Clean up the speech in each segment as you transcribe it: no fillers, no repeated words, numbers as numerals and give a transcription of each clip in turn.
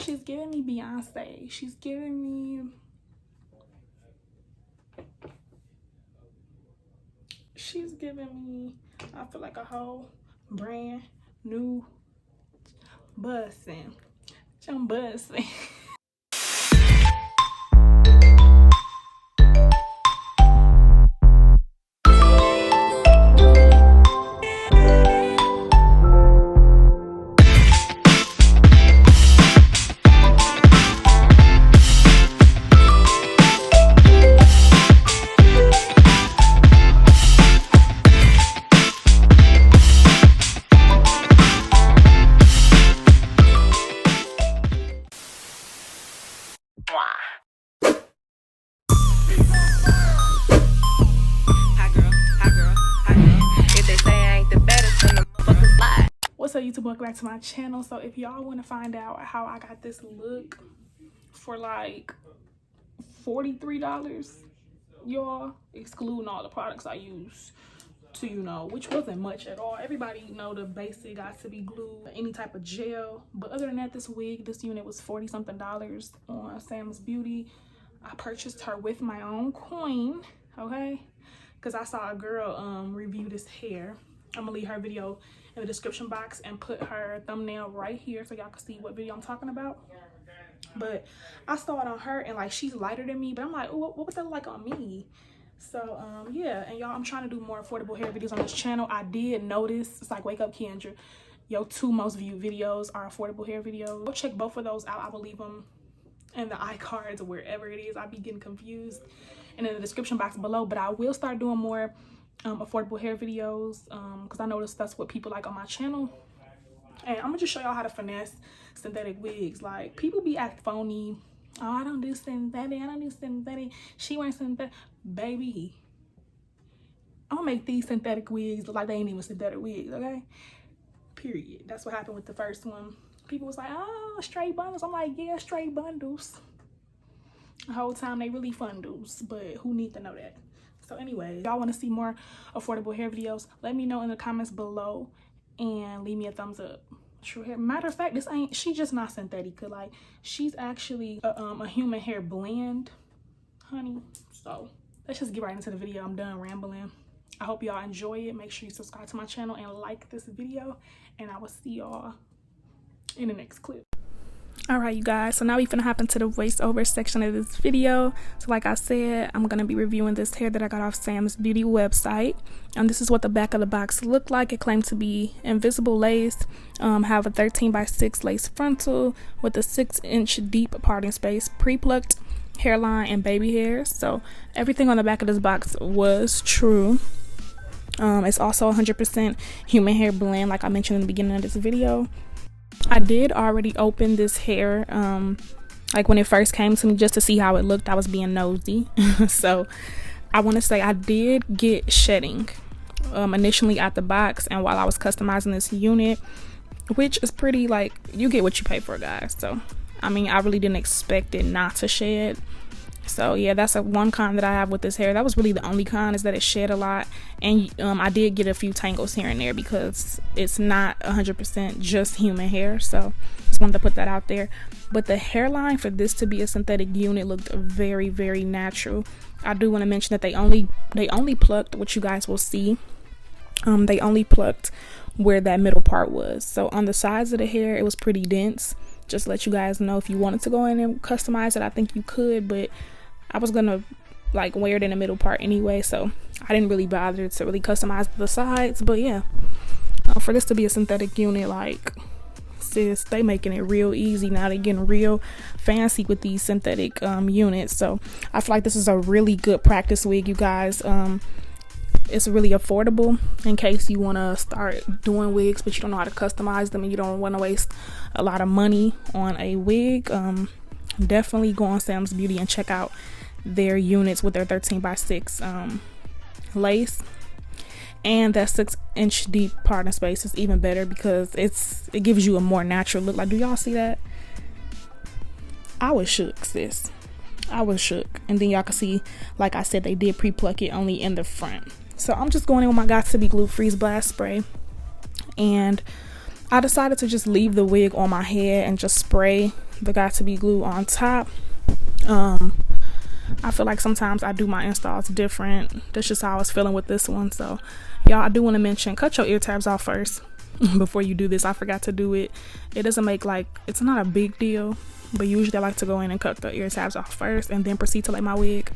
She's giving me Beyonce. She's giving me... I feel like a whole brand new bussin'. I'm bussin'. What's up, YouTube? Welcome back to my channel. So if y'all want to find out how I got this look for like $43, y'all, excluding all the products I use to, you know, which wasn't much at all. Everybody know the basic got to be glue, any type of gel, but other than that, this unit was $40 something on Sam's Beauty. I purchased her with my own coin, okay, because I saw a girl review this hair. I'm gonna leave her video in the description box and put her thumbnail right here so y'all can see what video I'm talking about. But I saw it on her and like she's lighter than me, but I'm like, oh, what would that look like on me? So yeah, and y'all, I'm trying to do more affordable hair videos on this channel. I did notice, it's like Wake Up Keandra, your 2 most viewed videos are affordable hair videos. Go check both of those out. I will leave them in the iCards or wherever it is. I be getting confused, and in the description box below. But I will start doing more affordable hair videos because I noticed that's what people like on my channel. And I'm gonna just show y'all how to finesse synthetic wigs. Like, people be acting phony. Oh, I don't do synthetic, I don't do synthetic, she wears synthetic. Baby, I'm gonna make these synthetic wigs look like they ain't even synthetic wigs, okay? Period. That's what happened with the first one. People was like, oh, straight bundles. I'm like, yeah, straight bundles. The whole time they really fundles, but who need to know that? So anyway, y'all want to see more affordable hair videos, let me know in the comments below and leave me a thumbs up. True hair. Matter of fact, she's just not synthetic. Like, she's actually a human hair blend, honey. So let's just get right into the video. I'm done rambling. I hope y'all enjoy it. Make sure you subscribe to my channel and like this video, and I will see y'all in the next clip. All right, you guys, so now we finna hop into the voiceover section of this video. So like I said, I'm gonna be reviewing this hair that I got off Sam's Beauty website, and this is what the back of the box looked like. It claimed to be invisible lace, have a 13x6 lace frontal with a 6-inch deep parting space, pre-plucked hairline, and baby hairs. So everything on the back of this box was true. It's also 100% human hair blend, like I mentioned in the beginning of this video. I did already open this hair like when it first came to me, just to see how it looked. I was being nosy. So I want to say I did get shedding initially out the box, and while I was customizing this unit, which is pretty, like, you get what you pay for, guys. So I mean, I really didn't expect it not to shed. So yeah, that's one con that I have with this hair. That was really the only con, is that it shed a lot. And I did get a few tangles here and there because it's not 100% just human hair. So just wanted to put that out there. But the hairline for this to be a synthetic unit looked very, very natural. I do want to mention that they only plucked, what you guys will see, they only plucked where that middle part was. So on the sides of the hair, it was pretty dense. Just to let you guys know, if you wanted to go in and customize it, I think you could, but I was gonna like wear it in the middle part anyway, so I didn't really bother to really customize the sides. But yeah, for this to be a synthetic unit, like, sis, they making it real easy now. They getting real fancy with these synthetic units. So I feel like this is a really good practice wig, you guys. It's really affordable in case you want to start doing wigs but you don't know how to customize them and you don't want to waste a lot of money on a wig. Definitely go on Sam's Beauty and check out their units with their 13x6 lace, and that 6-inch deep parting space is even better because it gives you a more natural look. Like, do y'all see that? I was shook, sis. I was shook. And then y'all can see, like I said, they did pre-pluck it only in the front. So I'm just going in with my Got To Be Glue Freeze Blast spray, and I decided to just leave the wig on my head and just spray the Got2b glue on top. I feel like sometimes I do my installs different. That's just how I was feeling with this one. So y'all, I do want to mention, cut your ear tabs off first before you do this. I forgot to do it. It doesn't make it's not a big deal, but usually I like to go in and cut the ear tabs off first and then proceed to lay my wig.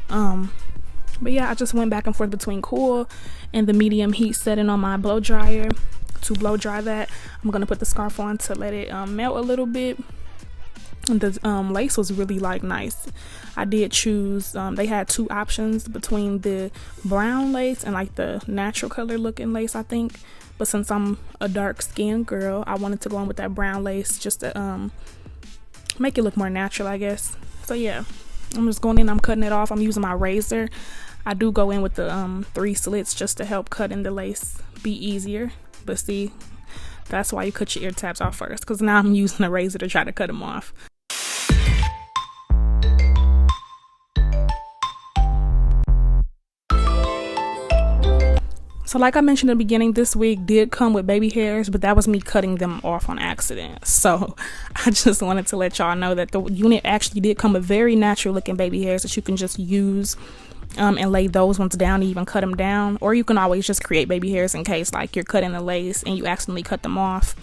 But yeah, I just went back and forth between cool and the medium heat setting on my blow dryer to blow dry that. I'm gonna put the scarf on to let it melt a little bit. And the lace was really nice. I did choose, they had two options between the brown lace and the natural color looking lace, I think. But since I'm a dark skinned girl, I wanted to go in with that brown lace just to make it look more natural, I guess. So yeah, I'm just going in, I'm cutting it off. I'm using my razor. I do go in with the 3 slits just to help cutting the lace be easier. But see, that's why you cut your ear tabs off first, because now I'm using a razor to try to cut them off. So like I mentioned in the beginning, this wig did come with baby hairs, but that was me cutting them off on accident. So I just wanted to let y'all know that the unit actually did come with very natural looking baby hairs that you can just use and lay those ones down, and even cut them down. Or you can always just create baby hairs in case you're cutting the lace and you accidentally cut them off.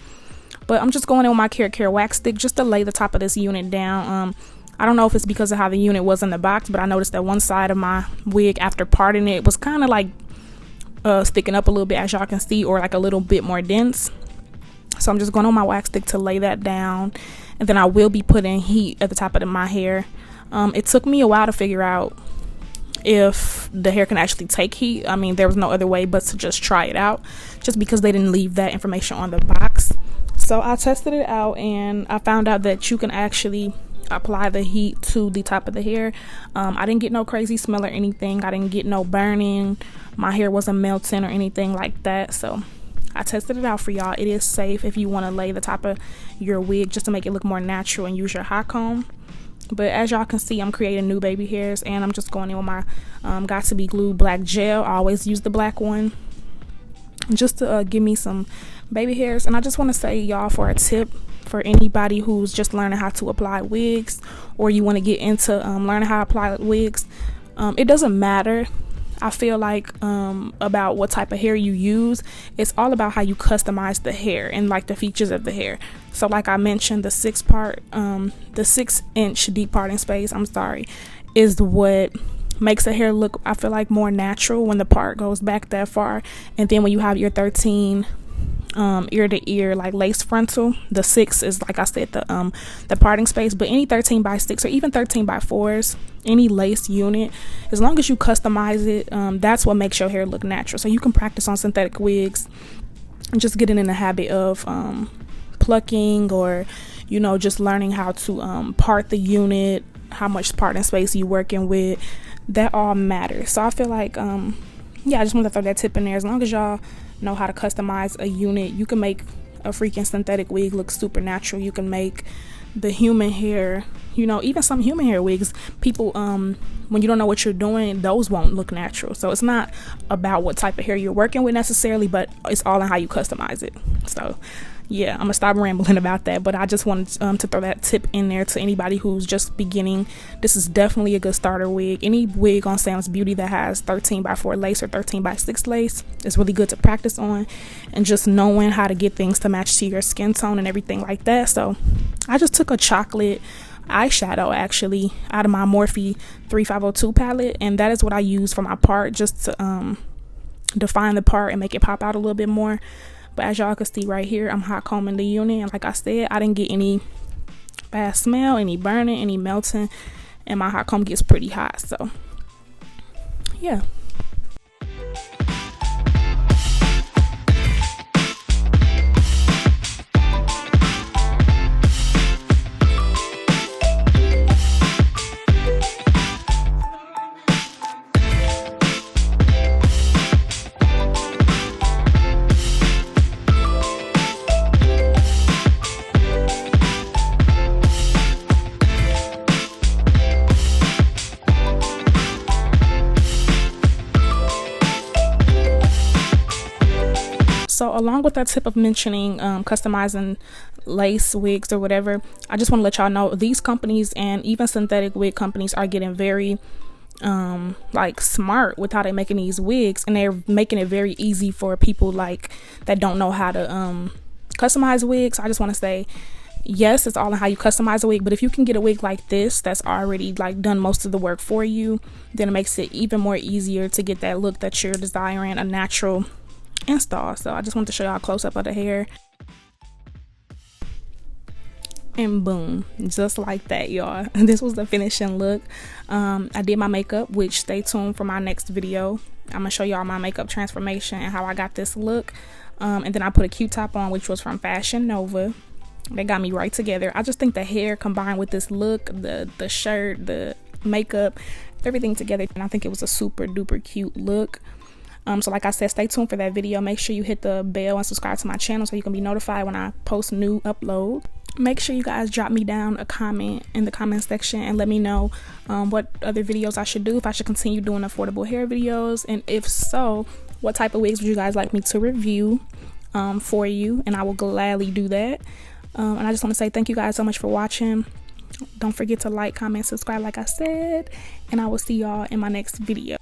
But I'm just going in with my Care wax stick just to lay the top of this unit down. I don't know if it's because of how the unit was in the box, but I noticed that one side of my wig after parting it was kind of sticking up a little bit, as y'all can see, or a little bit more dense. So I'm just going on my wax stick to lay that down, and then I will be putting heat at the top of my hair. It took me a while to figure out if the hair can actually take heat. I mean, there was no other way but to just try it out, just because they didn't leave that information on the box. So I tested it out and I found out that you can actually apply the heat to the top of the hair. I didn't get no crazy smell or anything. I didn't get no burning. My hair wasn't melting or anything like that. So I tested it out for y'all. It is safe if you want to lay the top of your wig just to make it look more natural and use your hot comb. But as y'all can see, I'm creating new baby hairs, and I'm just going in with my Got2b glue black gel. I always use the black one just to give me some baby hairs. And I just want to say, y'all, for a tip for anybody who's just learning how to apply wigs, or you want to get into learning how to apply wigs, it doesn't matter, I feel about what type of hair you use. It's all about how you customize the hair and the features of the hair. So like I mentioned, the 6-inch deep parting space, is what makes the hair look, I feel more natural when the part goes back that far. And then when you have your 13 ear to ear lace frontal, the 6 is, like I said, the parting space. But any 13x6 or even 13x4s, any lace unit, as long as you customize it, that's what makes your hair look natural. So you can practice on synthetic wigs and just getting in the habit of plucking, or just learning how to part the unit, how much parting space you working with. That all matters. So I feel yeah, I just want to throw that tip in there. As long as y'all know how to customize a unit, you can make a freaking synthetic wig look super natural. You can make the human hair, even some human hair wigs, people when you don't know what you're doing, those won't look natural. So it's not about what type of hair you're working with necessarily, but it's all in how you customize it. So yeah, I'm gonna stop rambling about that, but I just wanted to throw that tip in there to anybody who's just beginning. This is definitely a good starter wig. Any wig on Sam's Beauty that has 13x4 lace or 13x6 lace is really good to practice on, and just knowing how to get things to match to your skin tone and everything like that. So I just took a chocolate eyeshadow actually out of my Morphe 3502 palette, and that is what I use for my part, just to define the part and make it pop out a little bit more. But as y'all can see right here, I'm hot combing the unit, and like I said, I didn't get any bad smell, any burning, any melting, and my hot comb gets pretty hot. So yeah. So along with that tip of mentioning customizing lace wigs or whatever, I just want to let y'all know these companies and even synthetic wig companies are getting very like smart with how they're making these wigs, and they're making it very easy for people like that don't know how to customize wigs. I just want to say, yes, it's all in how you customize a wig, but if you can get a wig like this that's already like done most of the work for you, then it makes it even more easier to get that look that you're desiring, a natural install. So I just wanted to show y'all a close-up of the hair, and boom, just like that, y'all. This was the finishing look. I did my makeup, which stay tuned for my next video. I'm gonna show y'all my makeup transformation and how I got this look. And then I put a Q-top on, which was from Fashion Nova. They got me right together. I just think the hair combined with this look, the shirt, the makeup, everything together, and I think it was a super duper cute look. So like I said, stay tuned for that video. Make sure you hit the bell and subscribe to my channel so you can be notified when I post new uploads. Make sure you guys drop me down a comment in the comment section and let me know what other videos I should do, if I should continue doing affordable hair videos, and if so, what type of wigs would you guys like me to review for you, and I will gladly do that. And I just want to say thank you guys so much for watching. Don't forget to like, comment, subscribe like I said, and I will see y'all in my next video.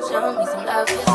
Show me some love.